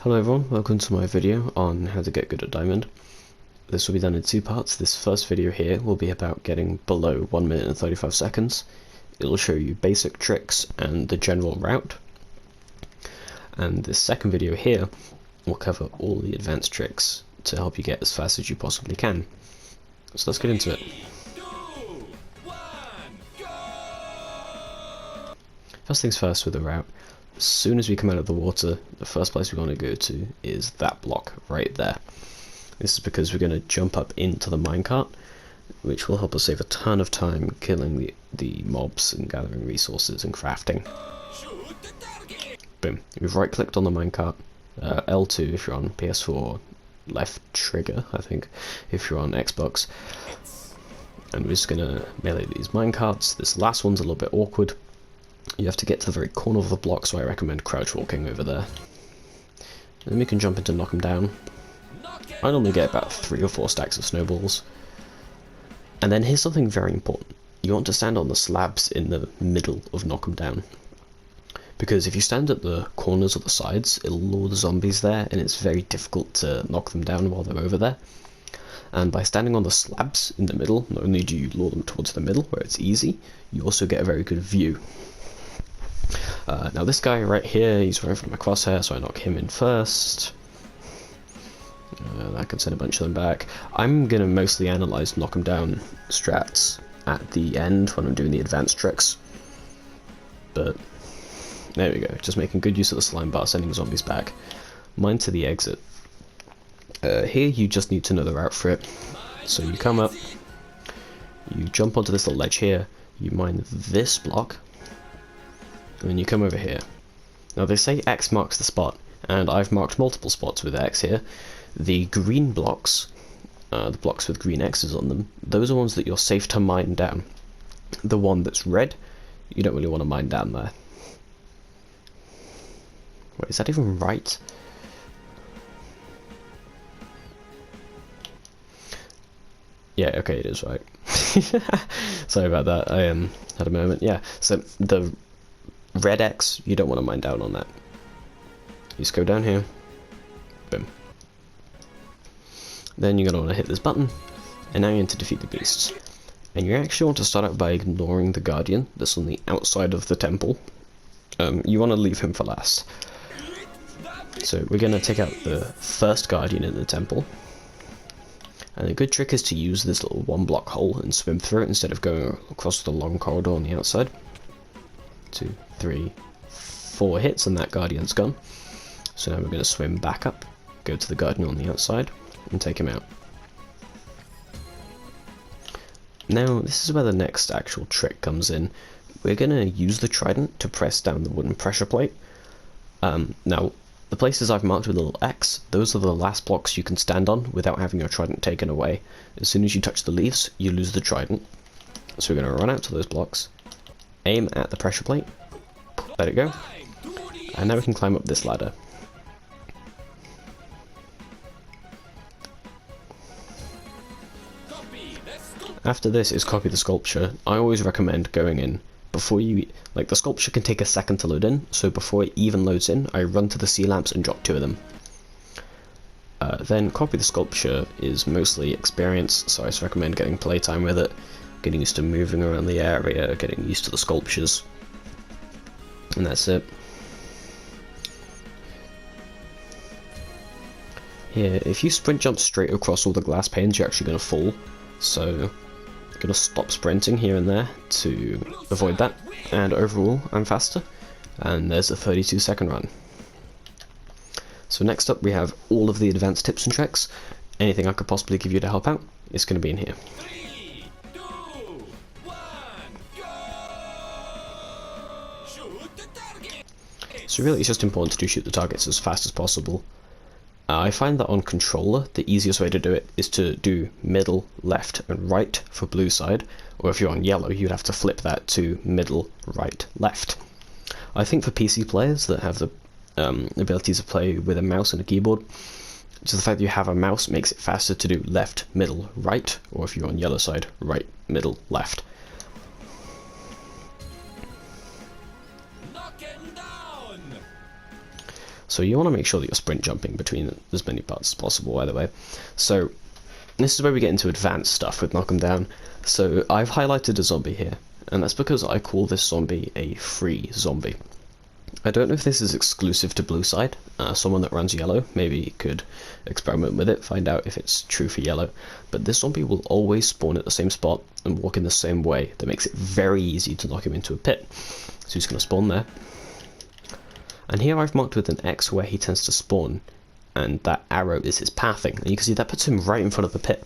Hello everyone, welcome to my video on how to get good at Diamond. This will be done in two parts. This first video here will be about getting below 1 minute and 35 seconds. It will show you basic tricks and the general route. And this second video here will cover all the advanced tricks to help you get as fast as you possibly can. So let's get into it. 3, 2, 1, go! First things first with the route. As soon as we come out of the water, the first place we want to go to is that block right there. This is because we're going to jump up into the minecart, which will help us save a ton of time killing the mobs and gathering resources and crafting. Shoot the target! Boom. We've right clicked on the minecart, L2 if you're on PS4, left trigger I think if you're on Xbox, and we're just going to melee these minecarts. This last one's a little bit awkward. You have to get to the very corner of the block, so I recommend crouch walking over there. Then we can jump in to knock them down. I normally get about 3 or 4 stacks of snowballs. And then here's something very important. You want to stand on the slabs in the middle of knock them down. Because if you stand at the corners or the sides, it'll lure the zombies there, and it's very difficult to knock them down while they're over there. And by standing on the slabs in the middle, not only do you lure them towards the middle, where it's easy, you also get a very good view. Now this guy right here, he's right in front of my crosshair, so I knock him in first. That can send a bunch of them back. I'm going to mostly analyze knock 'em down strats at the end when I'm doing the advanced tricks. But there we go, just making good use of the slime bar, sending zombies back. Mine to the exit. Here you just need to know the route for it. So you come up, you jump onto this little ledge here, you mine this block, and then you come over here. Now they say X marks the spot, and I've marked multiple spots with X here. The green blocks, the blocks with green X's on them, those are ones that you're safe to mine down. The one that's red, you don't really want to mine down there. Wait, is that even right? Yeah, okay, it is right. Sorry about that, I had a moment. Yeah, so the red X, you don't want to mine down on that. You just go down here, boom. Then you're going to want to hit this button, and now you're in to defeat the beasts. And you actually want to start out by ignoring the guardian that's on the outside of the temple. You want to leave him for last. So we're going to take out the first guardian in the temple. And a good trick is to use this little 1-block hole and swim through it instead of going across the long corridor on the outside. 2, 3, 4 hits and that guardian's gone. So now we're going to swim back up, go to the guardian on the outside, and take him out. Now this is where the next actual trick comes in. We're going to use the trident to press down the wooden pressure plate. Now the places I've marked with a little X, those are the last blocks you can stand on without having your trident taken away. As soon as you touch the leaves, you lose the trident. So we're going to run out to those blocks, aim at the pressure plate, let it go, and now we can climb up this ladder. After this is copy the sculpture. I always recommend going in before you, like the sculpture can take a second to load in, so before it even loads in, I run to the sea lamps and drop 2 of them. Then copy the sculpture is mostly experience, so I just recommend getting playtime with it, getting used to moving around the area, getting used to the sculptures, and that's it. Here, if you sprint jump straight across all the glass panes, you're actually going to fall, so I'm going to stop sprinting here and there to avoid that, and overall I'm faster, and there's a 32-second run. So next up we have all of the advanced tips and tricks. Anything I could possibly give you to help out is going to be in here. 3, 2, 1, go! Shoot the target! So really it's just important to shoot the targets as fast as possible. I find that on controller, the easiest way to do it is to do middle, left, and right for blue side, or if you're on yellow, you'd have to flip that to middle, right, left. I think for PC players that have the ability to play with a mouse and a keyboard, just the fact that you have a mouse makes it faster to do left, middle, right, or if you're on yellow side, right, middle, left. So you want to make sure that you're sprint jumping between as many parts as possible, by the way. So this is where we get into advanced stuff with Knock 'em Down. So I've highlighted a zombie here, and that's because I call this zombie a free zombie. I don't know if this is exclusive to blue side. Someone that runs yellow maybe could experiment with it, find out if it's true for yellow. But this zombie will always spawn at the same spot and walk in the same way. That makes it very easy to knock him into a pit. So he's going to spawn there. And here I've marked with an X where he tends to spawn, and that arrow is his pathing. And you can see that puts him right in front of the pit.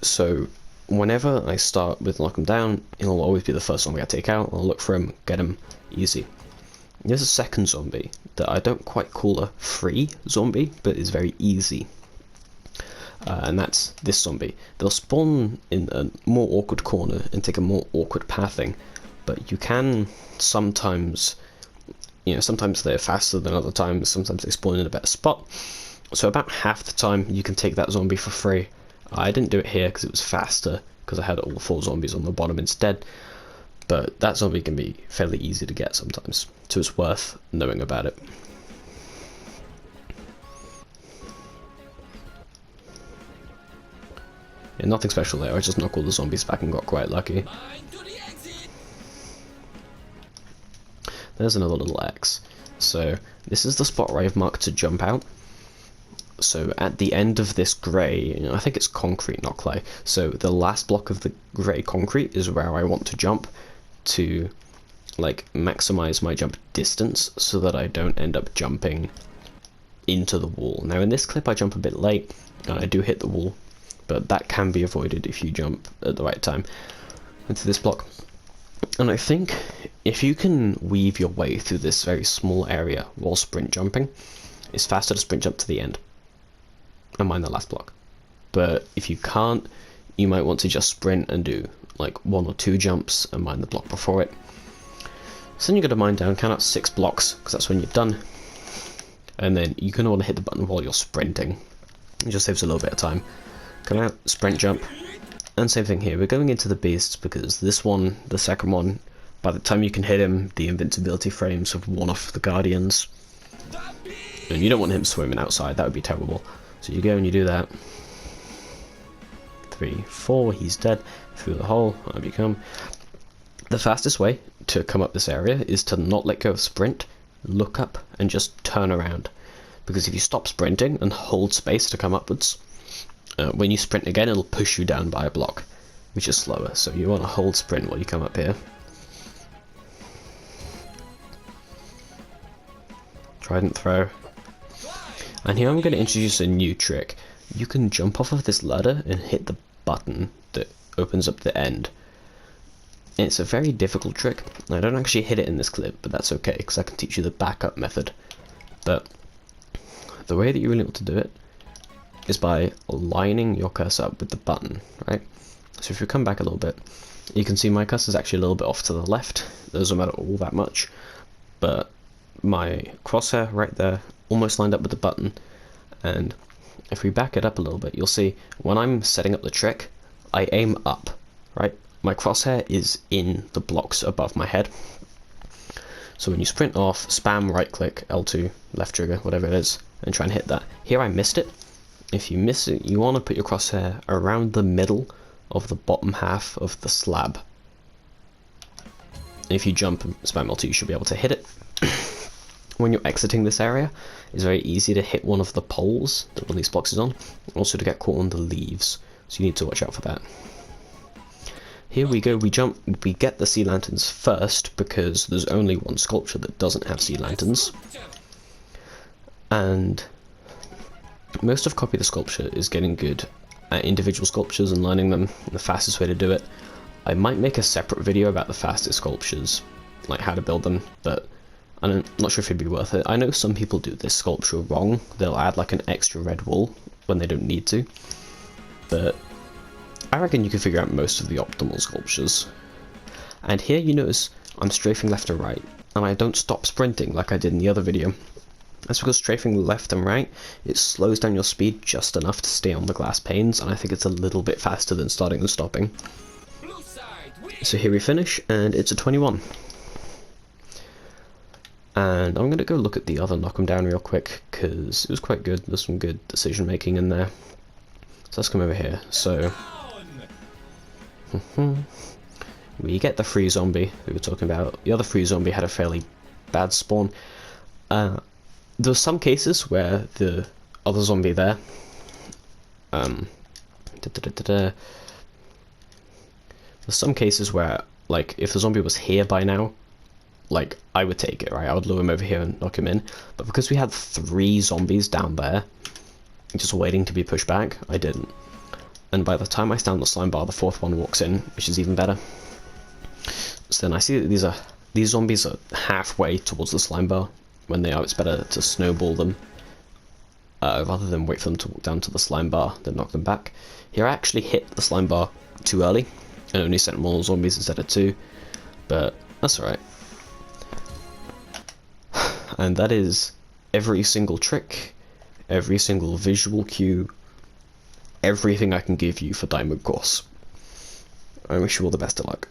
So whenever I start with Knock 'em Down, he'll always be the first zombie I take out. I'll look for him, get him, easy. There's a second zombie that I don't quite call a free zombie, but is very easy. And that's this zombie. They'll spawn in a more awkward corner and take a more awkward pathing, but you can sometimes, sometimes they're faster than other times, sometimes they spawn in a better spot. So about half the time you can take that zombie for free. I didn't do it here because it was faster, because I had all 4 zombies on the bottom instead. But that zombie can be fairly easy to get sometimes, so it's worth knowing about it. Yeah, nothing special there, I just knocked all the zombies back and got quite lucky. There's another little X. So this is the spot where I've marked to jump out. So at the end of this grey, I think it's concrete, not clay, so the last block of the grey concrete is where I want to jump to maximize my jump distance so that I don't end up jumping into the wall. Now in this clip I jump a bit late and I do hit the wall, but that can be avoided if you jump at the right time into this block. And I think if you can weave your way through this very small area while sprint jumping, it's faster to sprint jump to the end and mind the last block. But if you can't, you might want to just sprint and do 1 or 2 jumps and mind the block before it. So then you're going to mind down, count out 6 blocks, because that's when you're done. And then you're going to want to hit the button while you're sprinting. It just saves a little bit of time. Come out, sprint jump, and same thing here. We're going into the beasts because this one, the second one, by the time you can hit him, the invincibility frames have worn off the guardians. And you don't want him swimming outside, that would be terrible. So you go and you do that. 3, 4, he's dead. Through the hole, up you come. The fastest way to come up this area is to not let go of sprint, look up, and just turn around. Because if you stop sprinting and hold space to come upwards, when you sprint again it'll push you down by a block, which is slower. So you want to hold sprint while you come up here. Trident throw. And here I'm going to introduce a new trick. You can jump off of this ladder and hit the button that opens up the end. It's a very difficult trick. I don't actually hit it in this clip, but that's okay because I can teach you the backup method. But the way that you really want to do it is by lining your cursor up with the button, right? So if you come back a little bit, you can see my cursor is actually a little bit off to the left. It doesn't matter all that much, but my crosshair right there almost lined up with the button. And if we back it up a little bit, you'll see when I'm setting up the trick, I aim up, right? My crosshair is in the blocks above my head. So when you sprint off, spam right click, L2, left trigger, whatever it is, and try and hit that. Here I missed it. If you miss it, you want to put your crosshair around the middle of the bottom half of the slab. And if you jump and spam L2, you should be able to hit it. When you're exiting this area, it's very easy to hit one of the poles that one of these blocks is on, also to get caught on the leaves, so you need to watch out for that. Here we go, we jump, we get the sea lanterns first because there's only one sculpture that doesn't have sea lanterns. And most of Copy the Sculpture is getting good at individual sculptures and learning them, the fastest way to do it. I might make a separate video about the fastest sculptures, like how to build them, but I'm not sure if it'd be worth it. I know some people do this sculpture wrong. They'll add an extra red wool when they don't need to. But I reckon you can figure out most of the optimal sculptures. And here you notice I'm strafing left and right, and I don't stop sprinting like I did in the other video. That's because strafing left and right, it slows down your speed just enough to stay on the glass panes, and I think it's a little bit faster than starting and stopping. So here we finish, and it's a 21. And I'm gonna go look at the other knock 'em down real quick, because it was quite good. There's some good decision making in there. So let's come over here. So we get the free zombie we were talking about. The other free zombie had a fairly bad spawn. There's some cases where the other zombie there, there's some cases where, like, if the zombie was here by now, like, I would take it, right? I would lure him over here and knock him in. But because we had 3 zombies down there, just waiting to be pushed back, I didn't. And by the time I stand on the slime bar, the 4th one walks in, which is even better. So then I see that these zombies are halfway towards the slime bar. When they are, it's better to snowball them, rather than wait for them to walk down to the slime bar, then knock them back. Here I actually hit the slime bar too early, and only sent more zombies instead of 2, but that's alright. And that is every single trick, every single visual cue, everything I can give you for Diamond Course. I wish you all the best of luck.